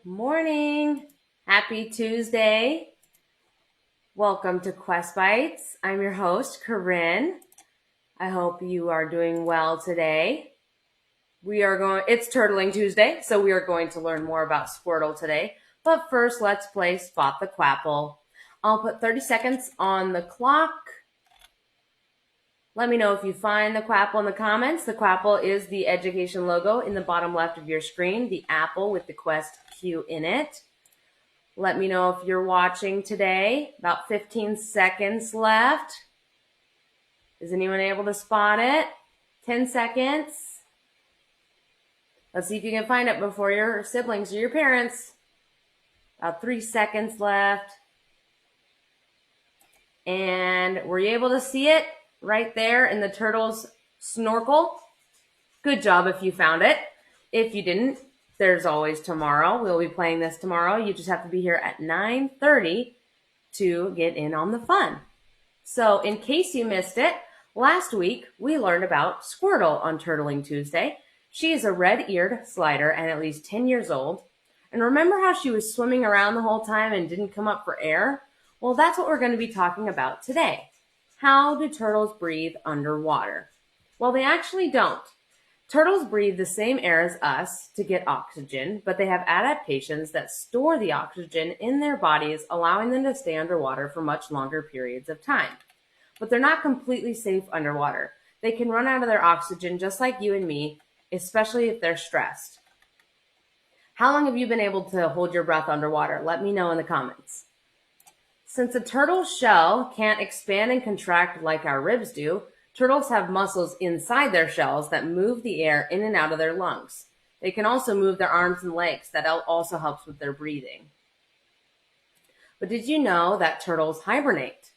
morning. Happy Tuesday. Welcome to Quest Bites. I'm your host, Corinne. I hope you are doing well today. It's Turtling Tuesday, so we are going to learn more about Squirtle today. But first, let's play Spot the Quapple. I'll put 30 seconds on the clock. Let me know if you find the Quapple in the comments. The Quapple is the education logo in the bottom left of your screen, the apple with the Quest Q in it. Let me know if you're watching today. About 15 seconds left. Is anyone able to spot it? 10 seconds. Let's see if you can find it before your siblings or your parents. About 3 seconds left. And were you able to see it right there in the turtle's snorkel? Good job if you found it. If you didn't, there's always tomorrow. We'll be playing this tomorrow. You just have to be here at 9:30 to get in on the fun. So in case you missed it, last week we learned about Squirtle on Turtling Tuesday. She is a red-eared slider and at least 10 years old. And remember how she was swimming around the whole time and didn't come up for air? Well, that's what we're going to be talking about today. How do turtles breathe underwater? Well, they actually don't. Turtles breathe the same air as us to get oxygen, but they have adaptations that store the oxygen in their bodies, allowing them to stay underwater for much longer periods of time. But they're not completely safe underwater. They can run out of their oxygen just like you and me, especially if they're stressed. How long have you been able to hold your breath underwater? Let me know in the comments. Since a turtle's shell can't expand and contract like our ribs do, turtles have muscles inside their shells that move the air in and out of their lungs. They can also move their arms and legs. That also helps with their breathing. But did you know that turtles hibernate?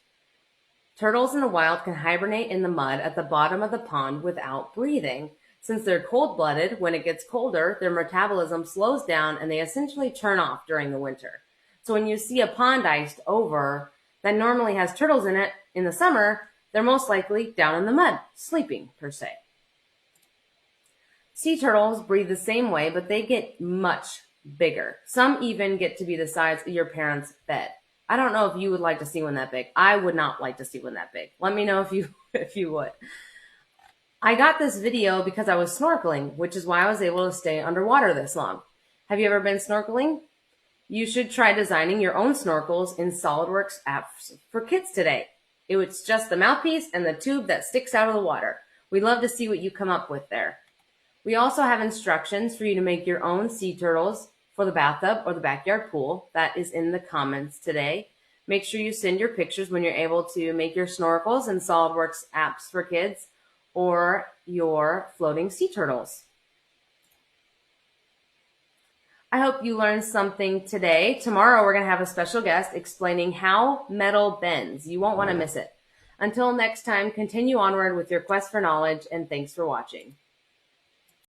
Turtles in the wild can hibernate in the mud at the bottom of the pond without breathing. Since they're cold-blooded, when it gets colder, their metabolism slows down and they essentially turn off during the winter. So when you see a pond iced over that normally has turtles in it in the summer, they're most likely down in the mud, sleeping per se. Sea turtles breathe the same way, but they get much bigger. Some even get to be the size of your parents' bed. I don't know if you would like to see one that big. I would not like to see one that big. Let me know if you would. I got this video because I was snorkeling, which is why I was able to stay underwater this long. Have you ever been snorkeling? You should try designing your own snorkels in SolidWorks apps for kids today. It's just the mouthpiece and the tube that sticks out of the water. We'd love to see what you come up with there. We also have instructions for you to make your own sea turtles for the bathtub or the backyard pool. That is in the comments today. Make sure you send your pictures when you're able to make your snorkels in SolidWorks apps for kids or your floating sea turtles. I hope you learned something today. Tomorrow, we're going to have a special guest explaining how metal bends. You won't want to miss it. Until next time, continue onward with your quest for knowledge, and thanks for watching.